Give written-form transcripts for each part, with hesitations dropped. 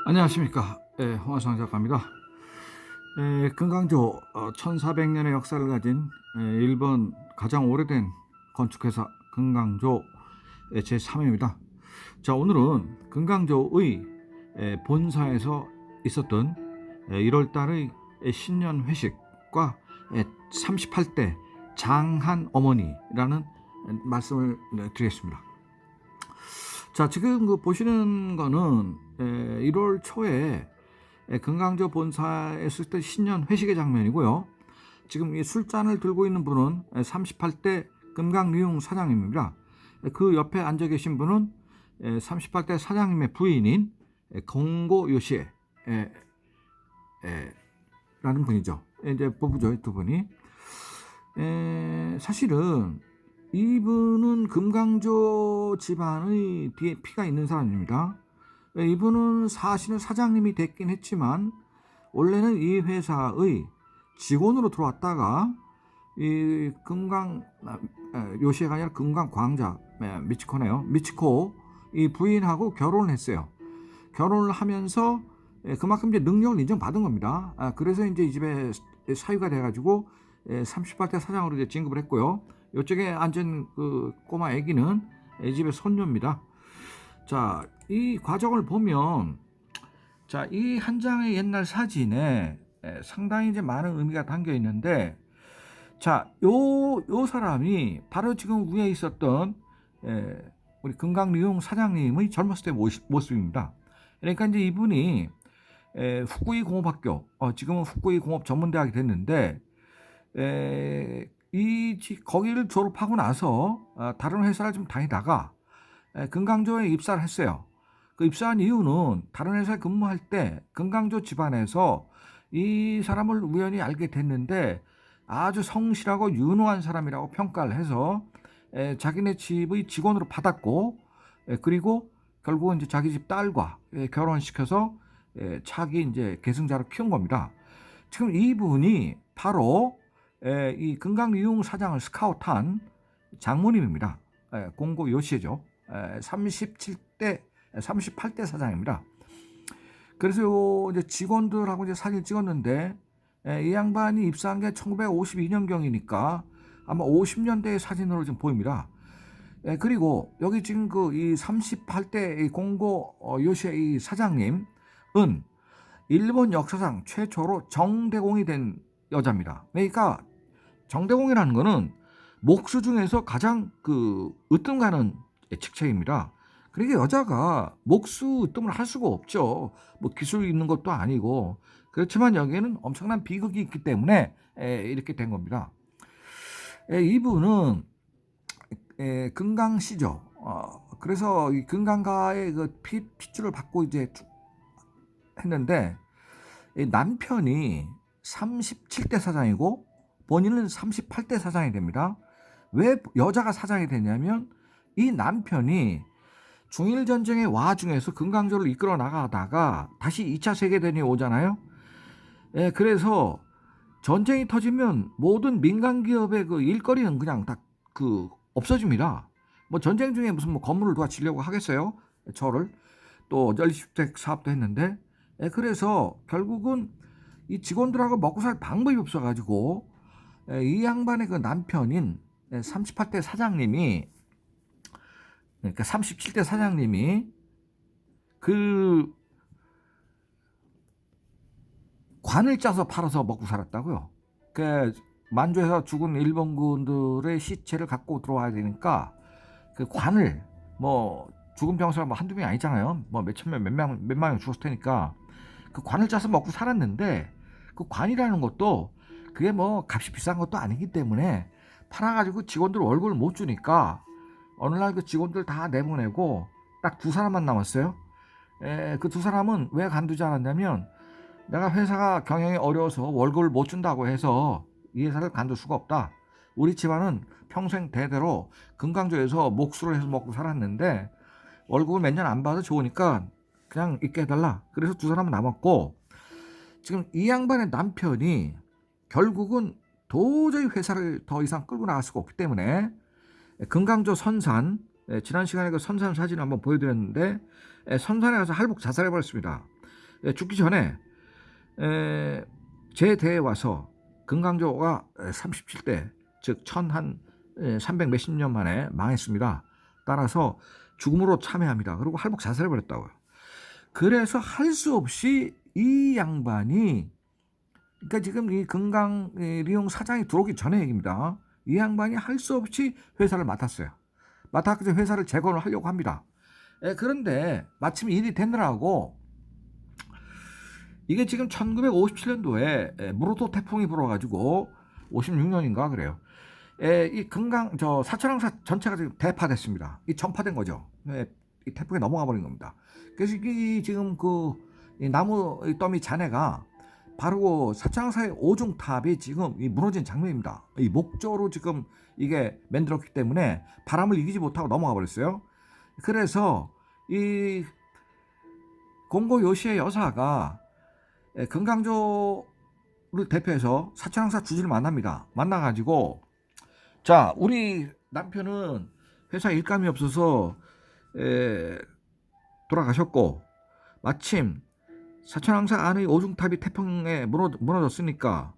안녕하십니까. 홍화상 작가입니다. 금강조 1400년의 역사를 가진 일본 가장 오래된 건축회사 금강조 제3회입니다. 자, 오늘은 금강조의 본사에서 있었던 1월달의 신년 회식과 38대 장한 어머니라는 말씀을 드리겠습니다. 자, 지금 보시는 거는 1월 초에 금강조 본사에 있을 때 신년 회식의 장면이고요. 지금 이 술잔을 들고 있는 분은 38대 금강리ung 사장님입니다. 그 옆에 앉아 계신 분은 38대 사장님의 부인인 공고 요시에 라는 분이죠. 이제 부부죠, 두 분이. 사실은 이분은 금강조 집안의 뒤에 피가 있는 사람입니다. 이분은 사실은 사장님이 됐긴 했지만 원래는 이 회사의 직원으로 들어왔다가 이 요시가 아니라 금강광자 미치코네요. 미치코 이 부인하고 결혼을 했어요. 결혼을 하면서 그만큼 이제 능력을 인정받은 겁니다. 그래서 이제 이 집에 사유가 돼가지고 38대 사장으로 이제 진급을 했고요. 이쪽에 앉은 그 꼬마 애기는 이 집의 손녀입니다. 자, 이 과정을 보면, 자, 이 한 장의 옛날 사진에 상당히 이제 많은 의미가 담겨 있는데, 자, 요 사람이 바로 지금 위에 있었던 우리 금강리ung 사장님의 젊었을 때 모습입니다. 그러니까 이제 이분이 후쿠이 공업학교, 지금은 후쿠이 공업 전문대학이 됐는데, 거기를 졸업하고 나서 다른 회사를 좀 다니다가 금강조에 입사를 했어요. 그 입사한 이유는 다른 회사에 근무할 때 금강조 집안에서 이 사람을 우연히 알게 됐는데 아주 성실하고 유능한 사람이라고 평가를 해서 자기네 집의 직원으로 받았고, 그리고 결국은 이제 자기 집 딸과 결혼시켜서 차기 이제 계승자로 키운 겁니다. 지금 이분이 바로 이 금강리ung 사장을 스카우트한 장모님입니다. 공고 요시죠. 38대 사장입니다. 그래서 이제 직원들하고 이제 사진 찍었는데 이 양반이 입사한 게 1952년경이니까 아마 50년대의 사진으로 지금 보입니다. 그리고 여기 지금 이 38대 공고 요시의 이 사장님은 일본 역사상 최초로 정대공이 된 여자입니다. 그러니까 정대공이라는 거는 목수 중에서 가장 으뜸 가는 직책입니다. 그러니까 여자가 목수 으뜸을 할 수가 없죠. 뭐 기술 있는 것도 아니고. 그렇지만 여기에는 엄청난 비극이 있기 때문에 이렇게 된 겁니다. 이분은 금강씨죠. 그래서 이 금강가의 핏줄을 받고 이제 했는데 남편이 37대 사장이고 본인은 38대 사장이 됩니다. 왜 여자가 사장이 되냐면 이 남편이 중일전쟁의 와중에서 금강조를 이끌어 나가다가 다시 2차 세계대전이 오잖아요. 그래서 전쟁이 터지면 모든 민간 기업의 일거리는 그냥 다 없어집니다. 뭐 전쟁 중에 무슨 건물을 누가 지려고 하겠어요? 저를 또 연립주택 사업도 했는데, 그래서 결국은 이 직원들하고 먹고 살 방법이 없어가지고 이 양반의 남편인 38대 사장님이, 그러니까 37대 사장님이 관을 짜서 팔아서 먹고 살았다고요. 만주에서 죽은 일본군들의 시체를 갖고 들어와야 되니까 관을 죽은 병사가 한두 명이 아니잖아요. 몇천 명, 몇 명이 죽었을 테니까 그 관을 짜서 먹고 살았는데, 그 관이라는 것도 그게 값이 비싼 것도 아니기 때문에 팔아가지고 직원들 월급을 못 주니까 어느 날 그 직원들 다 내보내고 딱 두 사람만 남았어요. 그 두 사람은 왜 간두지 않았냐면, 내가 회사가 경영이 어려워서 월급을 못 준다고 해서 이 회사를 간둘 수가 없다. 우리 집안은 평생 대대로 금강조에서 목수를 해서 먹고 살았는데 월급을 몇 년 안 받아 좋으니까 그냥 있게 해달라. 그래서 두 사람은 남았고, 지금 이 양반의 남편이 결국은 도저히 회사를 더 이상 끌고 나갈 수가 없기 때문에 금강조 선산, 지난 시간에 그 선산 사진을 한번 보여드렸는데 선산에 가서 할복 자살해버렸습니다. 죽기 전에 제 대에 와서 금강조가 37대 즉 1300 몇십 년 만에 망했습니다. 따라서 죽음으로 참회합니다. 그리고 할복 자살해 버렸다고요. 그래서 할 수 없이 이 양반이, 그러니까 지금 이 금강리용 사장이 들어오기 전에 얘기입니다. 이 양반이 할 수 없이 회사를 맡았어요. 맡아서 회사를 재건을 하려고 합니다. 그런데 마침 일이 되느라고 이게 지금 1957년도에 무로토 태풍이 불어가지고 56년인가 그래요. 이 사천왕사 전체가 지금 대파됐습니다. 이 전파된 거죠. 이 태풍에 넘어가 버린 겁니다. 그래서 이 지금 이 나무 더미 잔해가 바로 사천왕사의 오중탑이 지금 이 무너진 장면입니다. 이 목조로 지금 이게 만들었기 때문에 바람을 이기지 못하고 넘어가 버렸어요. 그래서 이 공고 요시의 여사가 금강조를 대표해서 사천왕사 주지를 만납니다. 만나가지고, 자, 우리 남편은 회사 일감이 없어서 돌아가셨고, 마침 사천왕사 안의 오중탑이 태풍에 무너졌으니까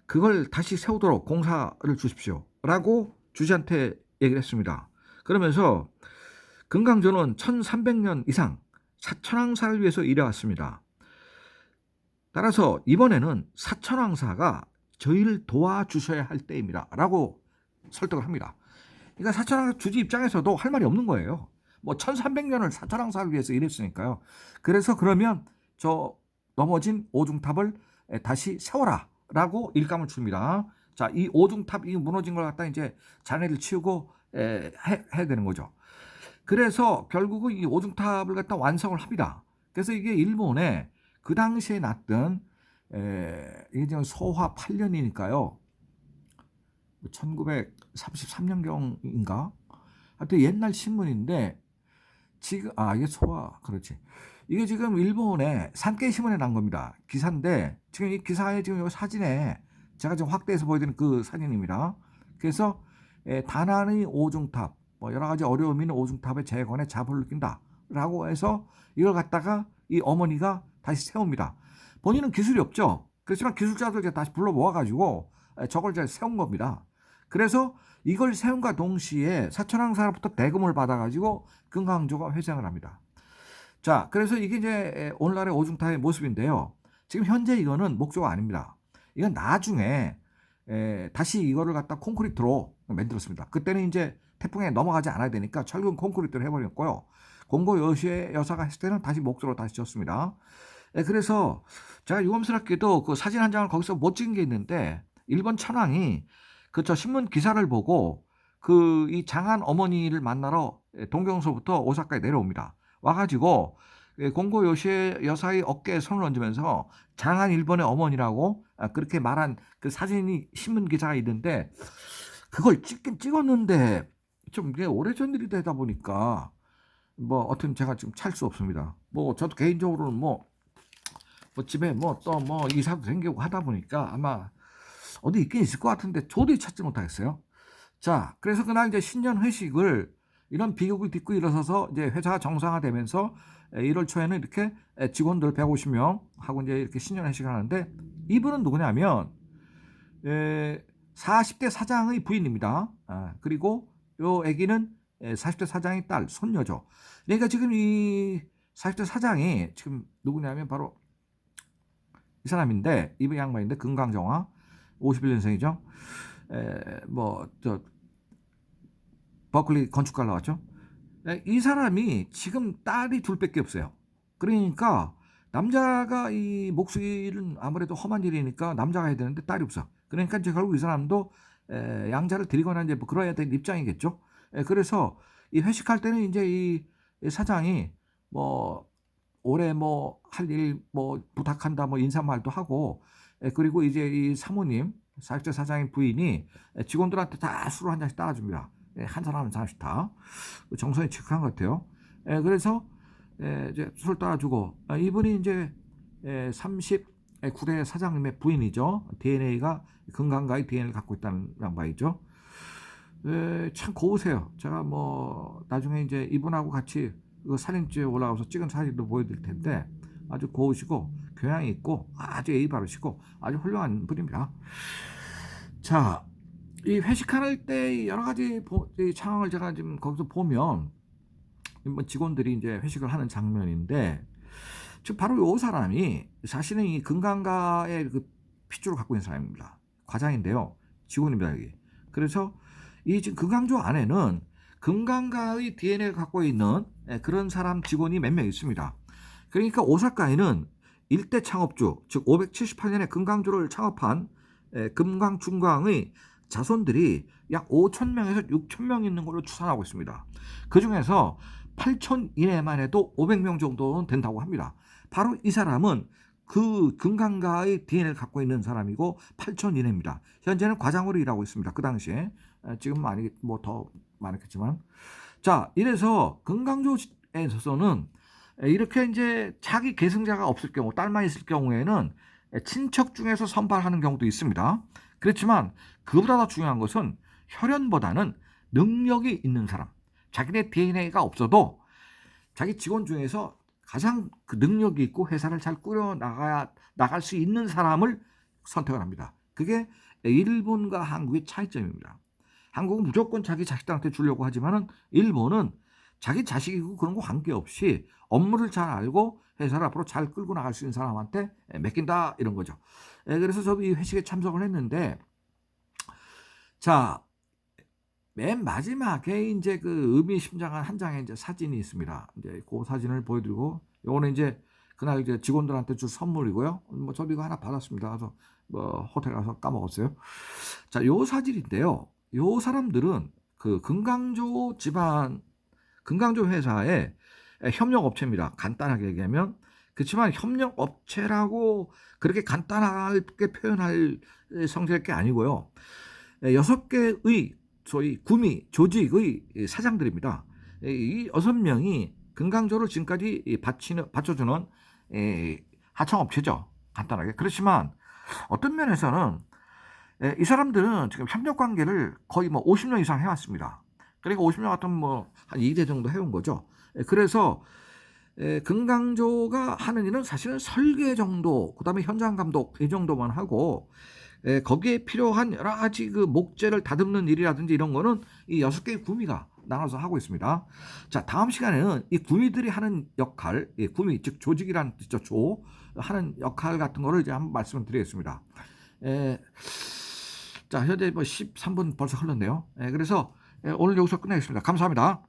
그걸 다시 세우도록 공사를 주십시오 라고 주지한테 얘기를 했습니다. 그러면서 금강조는 1300년 이상 사천왕사를 위해서 일해왔습니다. 따라서 이번에는 사천왕사가 저희를 도와주셔야 할 때입니다 라고 설득을 합니다. 그러니까 사천왕사 주지 입장에서도 할 말이 없는 거예요. 뭐 1300년을 사천왕사를 위해서 일했으니까요. 그래서 그러면 저 넘어진 오중탑을 다시 세워라 라고 일감을 줍니다. 자, 이 오중탑, 이 무너진 걸 갖다 이제 잔해를 치우고 해야 되는 거죠. 그래서 결국은 이 오중탑을 갖다 완성을 합니다. 그래서 이게 일본에 그 당시에 났던 이게 지금 소화 8년이니까요. 1933년경인가? 하여튼 옛날 신문인데 지금 이게 소화 그렇지. 이게 지금 일본의 산케이 신문에 난 겁니다. 기사인데 지금 이 기사에 지금 이 사진에 제가 지금 확대해서 보여드리는 그 사진입니다. 그래서 다난의 오중탑, 뭐 여러 가지 어려움이 있는 오중탑의 재건에 자부를 느낀다라고 해서 이걸 갖다가 이 어머니가 다시 세웁니다. 본인은 기술이 없죠. 그렇지만 기술자들 다시 불러 모아가지고 저걸 잘 세운 겁니다. 그래서 이걸 세움과 동시에 사천왕사로부터 대금을 받아가지고 금강조가 회생을 합니다. 자, 그래서 이게 이제 오늘날의 오중탑의 모습인데요. 지금 현재 이거는 목조가 아닙니다. 이건 나중에 다시 이거를 갖다 콘크리트로 만들었습니다. 그때는 이제 태풍에 넘어가지 않아야 되니까 철근 콘크리트를 해버렸고요. 공고 요시의 여사가 했을 때는 다시 목조로 다시 지었습니다. 그래서 제가 유감스럽게도 그 사진 한 장을 거기서 못 찍은 게 있는데 일본 천황이 저 신문 기사를 보고 이 장한 어머니를 만나러 동경서부터 오사카에 내려옵니다. 와가지고 공고 요시의 여사의 어깨에 손을 얹으면서 장한 일본의 어머니라고 그렇게 말한 그 사진이 신문 기사가 있는데 그걸 찍긴 찍었는데 좀 이게 오래전 일이 되다 보니까 뭐 어떤 제가 지금 찰 수 없습니다. 뭐 저도 개인적으로는 뭐 집에 또 이사도 생기고 하다 보니까 아마 어디 있긴 있을 것 같은데 도저히 찾지 못하겠어요. 자, 그래서 그날 이제 신년 회식을 이런 비극을 딛고 일어서서 이제 회사가 정상화되면서 1월 초에는 이렇게 직원들 150명 하고 이제 이렇게 신년 회식을 하는데 이분은 누구냐면 40대 사장의 부인입니다. 그리고 요 아기는 40대 사장의 딸, 손녀죠. 그러니까 지금 이 40대 사장이 지금 누구냐면 바로 이 사람인데, 이 양반인데, 금강정화 51년생이죠. 버클리 건축가 나왔죠. 이 사람이 지금 딸이 둘밖에 없어요. 그러니까 남자가 이 목수일은 아무래도 험한 일이니까 남자가 해야 되는데 딸이 없어. 그러니까 이제 결국 이 사람도 양자를 드리거나 이제 뭐 그러야 되는 입장이겠죠. 그래서 이 회식할 때는 이제 이 사장이 올해 할 일 부탁한다 인사말도 하고, 그리고 이제 이 사모님 40대 사장의 부인이 직원들한테 다 술을 한 잔씩 따라줍니다. 한 사람 한 잔씩 다. 정성이 지극한 것 같아요. 그래서 이제 술 따라주고, 이분이 이제 39대 사장님의 부인이죠. DNA가 금강가의 DNA를 갖고 있다는 양반이죠. 참 고우세요. 제가 나중에 이제 이분하고 같이 그 사진집에 올라가서 찍은 사진도 보여드릴 텐데 아주 고우시고 교양이 있고 아주 예의 바르시고 아주 훌륭한 분입니다. 자, 이 회식할 때 여러 가지 이 상황을 제가 지금 거기서 보면 뭐 직원들이 이제 회식을 하는 장면인데 지금 바로 요 사람이 자신은 이 금강가의 그 핏줄을 갖고 있는 사람입니다. 과장인데요. 직원입니다, 여기. 그래서 이 지금 금강조 안에는 금강가의 DNA를 갖고 있는 그런 사람 직원이 몇 명 있습니다. 그러니까 오사카에는 일대 창업주, 즉 578년에 금강조를 창업한 금강중광의 자손들이 약 5,000명에서 6,000명 있는 걸로 추산하고 있습니다. 그 중에서 8,000 이내만 해도 500명 정도는 된다고 합니다. 바로 이 사람은 그 금강가의 DNA를 갖고 있는 사람이고 8,000 이내입니다. 현재는 과장으로 일하고 있습니다. 그 당시에 지금 많이 뭐 더 많았겠지만, 자, 이래서 금강조에 있어서는 이렇게 이제 자기 계승자가 없을 경우, 딸만 있을 경우에는 친척 중에서 선발하는 경우도 있습니다. 그렇지만 그보다 더 중요한 것은 혈연보다는 능력이 있는 사람, 자기네 DNA가 없어도 자기 직원 중에서 가장 그 능력이 있고 회사를 잘 꾸려 나갈 수 있는 사람을 선택을 합니다. 그게 일본과 한국의 차이점입니다. 한국은 무조건 자기 자식들한테 주려고 하지만은 일본은 자기 자식이고 그런 거 관계없이 업무를 잘 알고 회사를 앞으로 잘 끌고 나갈 수 있는 사람한테 맡긴다, 이런 거죠. 그래서 저도 이 회식에 참석을 했는데, 자, 맨 마지막에 이제 그 의미심장한 한 장의 이제 사진이 있습니다. 이제 그 사진을 보여드리고, 요거는 이제 그날 이제 직원들한테 줄 선물이고요. 뭐 저도 이거 하나 받았습니다. 그래서 뭐 호텔 가서 까먹었어요. 자, 요 사진인데요. 요 사람들은 그 금강조 집안, 금강조 회사의 협력업체입니다. 간단하게 얘기하면. 그렇지만 협력업체라고 그렇게 간단하게 표현할 성질의 게 아니고요. 6개의 소위 구미 조직의 사장들입니다. 이 6명이 금강조를 지금까지 받쳐주는 하청업체죠. 간단하게. 그렇지만 어떤 면에서는 이 사람들은 지금 협력관계를 거의 뭐 50년 이상 해왔습니다. 그러니까 50년 같으면 뭐 한 2대 정도 해온 거죠. 그래서 금강조가 하는 일은 사실은 설계 정도, 그 다음에 현장 감독 이 정도만 하고, 거기에 필요한 여러 가지 그 목재를 다듬는 일이라든지 이런 거는 이 6개의 구미가 나눠서 하고 있습니다. 자, 다음 시간에는 이 구미들이 하는 역할, 구미 즉 조직이라는 뜻이죠. 조 하는 역할 같은 거를 이제 한번 말씀을 드리겠습니다. 자, 현재 뭐 13분 벌써 흘렀네요. 그래서 오늘 여기서 끝내겠습니다. 감사합니다.